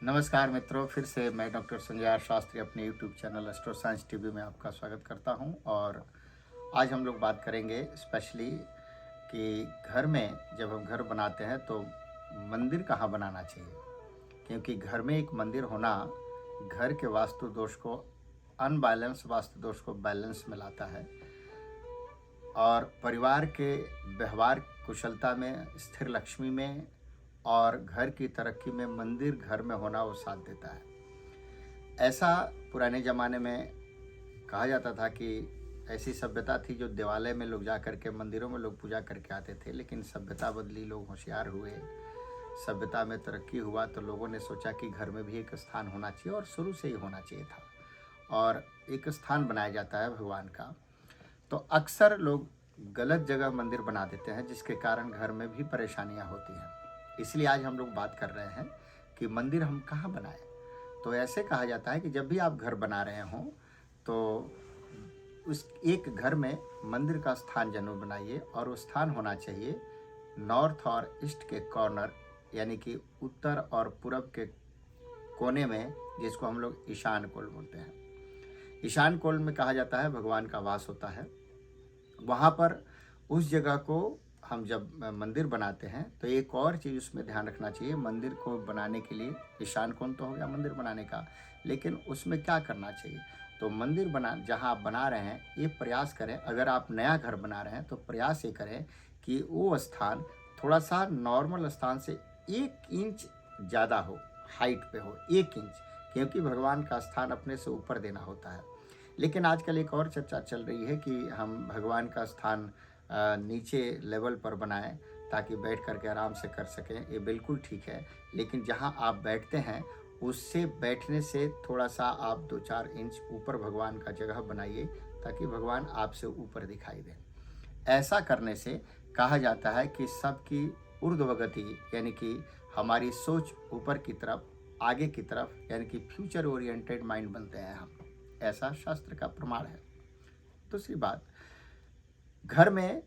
नमस्कार मित्रों, फिर से मैं डॉक्टर संजय आर शास्त्री अपने YouTube channel astro science TV में आपका स्वागत करता हूं। और आज हम लोग बात करेंगे स्पेशली कि घर में जब हम घर बनाते हैं तो मंदिर कहां बनाना चाहिए, क्योंकि घर में एक मंदिर होना घर के वास्तु दोष को, अनबैलेंस वास्तु दोष को बैलेंस में लाता है और परिवार के व्यवहार कुशलता में, स्थिर लक्ष्मी में और घर की तरक्की में मंदिर घर में होना वो साथ देता है। ऐसा पुराने ज़माने में कहा जाता था कि ऐसी सभ्यता थी जो देवालय में लोग जा कर के, मंदिरों में लोग पूजा करके आते थे, लेकिन सभ्यता बदली, लोग होशियार हुए, सभ्यता में तरक्की हुआ तो लोगों ने सोचा कि घर में भी एक स्थान होना चाहिए और शुरू से ही होना चाहिए था और एक स्थान बनाया जाता है भगवान का। तो अक्सर लोग गलत जगह मंदिर बना देते हैं, जिसके कारण घर में भी परेशानियां होती हैं। इसलिए आज हम लोग बात कर रहे हैं कि मंदिर हम कहाँ बनाएं। तो ऐसे कहा जाता है कि जब भी आप घर बना रहे हों तो उस एक घर में मंदिर का स्थान जरूर बनाइए और वो स्थान होना चाहिए नॉर्थ और ईस्ट के कॉर्नर, यानी कि उत्तर और पूरब के कोने में, जिसको हम लोग ईशान कोण बोलते हैं। ईशान कोण में कहा जाता है भगवान का वास होता है। वहाँ पर उस जगह को हम जब मंदिर बनाते हैं तो एक और चीज़ उसमें ध्यान रखना चाहिए। मंदिर को बनाने के लिए ईशान कोण तो हो गया मंदिर बनाने का, लेकिन उसमें क्या करना चाहिए, तो मंदिर बना जहाँ आप बना रहे हैं ये प्रयास करें, अगर आप नया घर बना रहे हैं तो प्रयास ये करें कि वो स्थान थोड़ा सा नॉर्मल स्थान से 1 इंच ज़्यादा हो, हाइट पे हो 1 इंच, क्योंकि भगवान का स्थान अपने से ऊपर देना होता है। लेकिन आजकल एक और चर्चा चल रही है कि हम भगवान का स्थान नीचे लेवल पर बनाएं ताकि बैठ करके आराम से कर सकें। ये बिल्कुल ठीक है, लेकिन जहां आप बैठते हैं उससे बैठने से थोड़ा सा आप 2-4 इंच ऊपर भगवान का जगह बनाइए ताकि भगवान आपसे ऊपर दिखाई दें। ऐसा करने से कहा जाता है कि सबकी ऊर्ध्वगति, यानी कि हमारी सोच ऊपर की तरफ, आगे की तरफ, यानी कि फ्यूचर ओरिएंटेड माइंड बनते हैं हम। ऐसा शास्त्र का प्रमाण है। दूसरी बात, घर में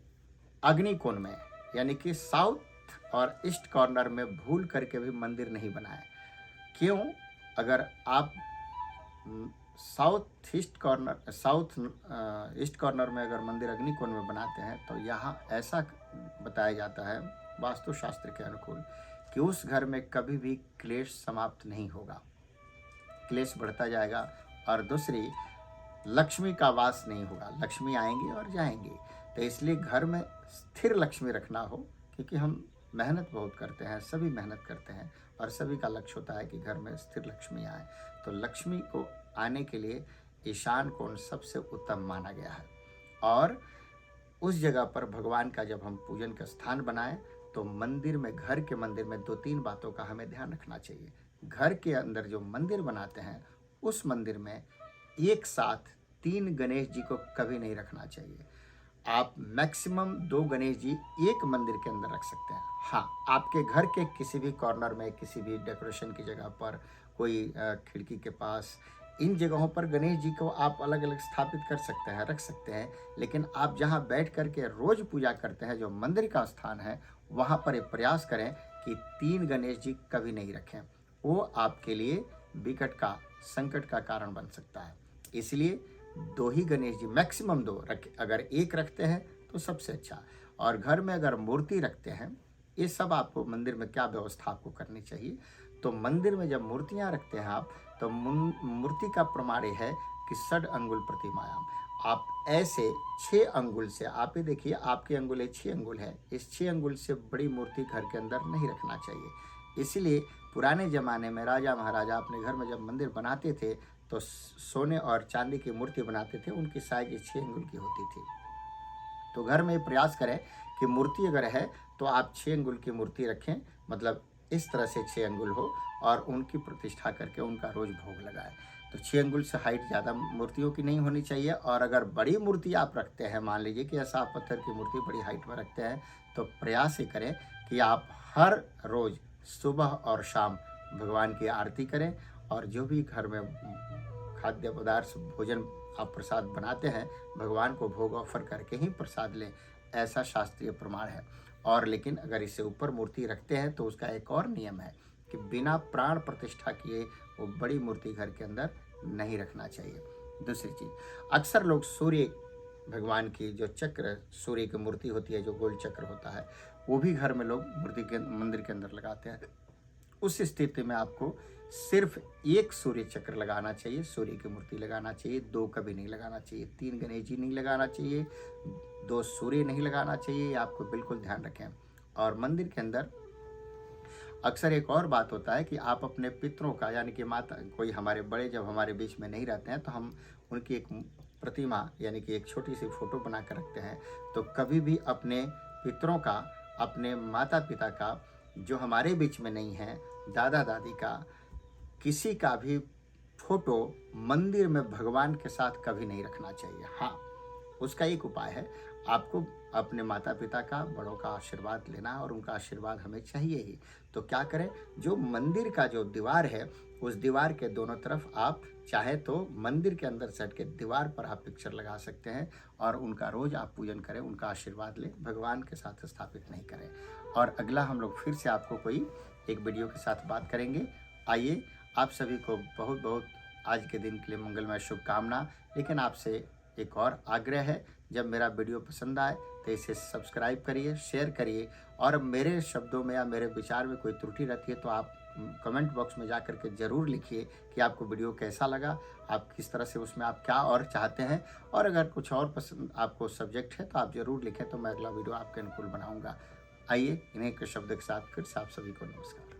अग्नि कोण में, यानी कि साउथ और ईस्ट कॉर्नर में भूल करके भी मंदिर नहीं बनाए। क्यों? अगर आप साउथ ईस्ट कॉर्नर में अगर मंदिर अग्नि कोण में बनाते हैं तो यहाँ ऐसा बताया जाता है वास्तुशास्त्र के अनुकूल कि उस घर में कभी भी क्लेश समाप्त नहीं होगा, क्लेश बढ़ता जाएगा। और दूसरी, लक्ष्मी का वास नहीं होगा, लक्ष्मी आएंगी और जाएंगी। तो इसलिए घर में स्थिर लक्ष्मी रखना हो, क्योंकि हम मेहनत बहुत करते हैं, सभी मेहनत करते हैं और सभी का लक्ष्य होता है कि घर में स्थिर लक्ष्मी आए। तो लक्ष्मी को आने के लिए ईशान कोण सबसे उत्तम माना गया है। और उस जगह पर भगवान का जब हम पूजन का स्थान बनाएं तो मंदिर में, घर के मंदिर में 2-3 बातों का हमें ध्यान रखना चाहिए। घर के अंदर जो मंदिर बनाते हैं उस मंदिर में एक साथ 3 गणेश जी को कभी नहीं रखना चाहिए। आप मैक्सिमम 2 गणेश जी एक मंदिर के अंदर रख सकते हैं। हाँ, आपके घर के किसी भी कॉर्नर में, किसी भी डेकोरेशन की जगह पर, कोई खिड़की के पास, इन जगहों पर गणेश जी को आप अलग अलग स्थापित कर सकते हैं, रख सकते हैं। लेकिन आप जहाँ बैठ करके रोज पूजा करते हैं, जो मंदिर का स्थान है, वहाँ पर एक प्रयास करें कि 3 गणेश जी कभी नहीं रखें। वो आपके लिए विकट का, संकट का कारण बन सकता है। इसलिए 2 ही गणेश जी, मैक्सिमम 2 रखें। अगर 1 रखते हैं तो सबसे अच्छा। और घर में अगर मूर्ति रखते हैं, ये सब आपको मंदिर में क्या व्यवस्था आपको करनी चाहिए, तो मंदिर में जब मूर्तियां रखते हैं आप, तो मूर्ति का प्रमाण है कि 6 अंगुल प्रतिमायाम। आप ऐसे 6 अंगुल से, आप ही देखिए आपकी अंगुल 6 अंगुल है, इस 6 अंगुल से बड़ी मूर्ति घर के अंदर नहीं रखना चाहिए। इसलिए पुराने ज़माने में राजा महाराजा अपने घर में जब मंदिर बनाते थे तो सोने और चांदी की मूर्ति बनाते थे, उनकी साइज 6 अंगुल की होती थी। तो घर में प्रयास करें कि मूर्ति अगर है तो आप 6 अंगुल की मूर्ति रखें, मतलब इस तरह से 6 अंगुल हो और उनकी प्रतिष्ठा करके उनका रोज भोग लगाए। तो 6 अंगुल से हाइट ज़्यादा मूर्तियों की नहीं होनी चाहिए। और अगर बड़ी मूर्ति आप रखते हैं, मान लीजिए कि ऐसा पत्थर की मूर्ति बड़ी हाइट में रखते हैं, तो प्रयास ये करें कि आप हर रोज सुबह और शाम भगवान की आरती करें। और जो भी घर में खाद्य पदार्थ, भोजन आप प्रसाद बनाते हैं, भगवान को भोग ऑफर करके ही प्रसाद लें, ऐसा शास्त्रीय प्रमाण है। और लेकिन अगर इससे ऊपर मूर्ति रखते हैं तो उसका एक और नियम है कि बिना प्राण प्रतिष्ठा किए वो बड़ी मूर्ति घर के अंदर नहीं रखना चाहिए। दूसरी चीज़, अक्सर लोग सूर्य भगवान की जो चक्र, सूर्य की मूर्ति होती है, जो गोल चक्र होता है, वो भी घर में लोग मूर्ति के मंदिर के अंदर लगाते हैं। उस स्थिति में आपको सिर्फ एक सूर्य चक्र लगाना चाहिए, सूर्य की मूर्ति लगाना चाहिए, 2 कभी नहीं लगाना चाहिए, 3 गणेश जी नहीं लगाना चाहिए, 2 सूर्य नहीं लगाना चाहिए, ये आपको बिल्कुल ध्यान रखें। और मंदिर के अंदर अक्सर एक और बात होता है कि आप अपने पितरों का, यानी कि माता, कोई हमारे बड़े जब हमारे बीच में नहीं रहते हैं तो हम उनकी एक प्रतिमा यानी कि एक छोटी सी फोटो बना कर रखते हैं। तो कभी भी अपने पितरों का, अपने माता पिता का, जो हमारे बीच में नहीं है, दादा दादी का, किसी का भी फोटो मंदिर में भगवान के साथ कभी नहीं रखना चाहिए। हाँ, उसका एक उपाय है, आपको अपने माता पिता का, बड़ों का आशीर्वाद लेना, और उनका आशीर्वाद हमें चाहिए ही। तो क्या करें, जो मंदिर का जो दीवार है, उस दीवार के दोनों तरफ आप चाहे तो मंदिर के अंदर सट के दीवार पर आप पिक्चर लगा सकते हैं, और उनका रोज आप पूजन करें, उनका आशीर्वाद लें, भगवान के साथ स्थापित नहीं करें। और अगला हम लोग फिर से आपको कोई एक वीडियो के साथ बात करेंगे। आइए, आप सभी को बहुत बहुत आज के दिन के लिए मंगलमय शुभकामना। लेकिन आपसे एक और आग्रह है, जब मेरा वीडियो पसंद आए तो इसे सब्सक्राइब करिए, शेयर करिए, और मेरे शब्दों में या मेरे विचार में कोई त्रुटि रहती है तो आप कमेंट बॉक्स में जा कर के ज़रूर लिखिए कि आपको वीडियो कैसा लगा, आप किस तरह से उसमें आप क्या और चाहते हैं, और अगर कुछ और पसंद आपको सब्जेक्ट है तो आप ज़रूर लिखें, तो मैं अगला वीडियो आपके अनुकूल बनाऊँगा। आइए, इन्हीं के शब्द के साथ फिर से आप सभी को नमस्कार।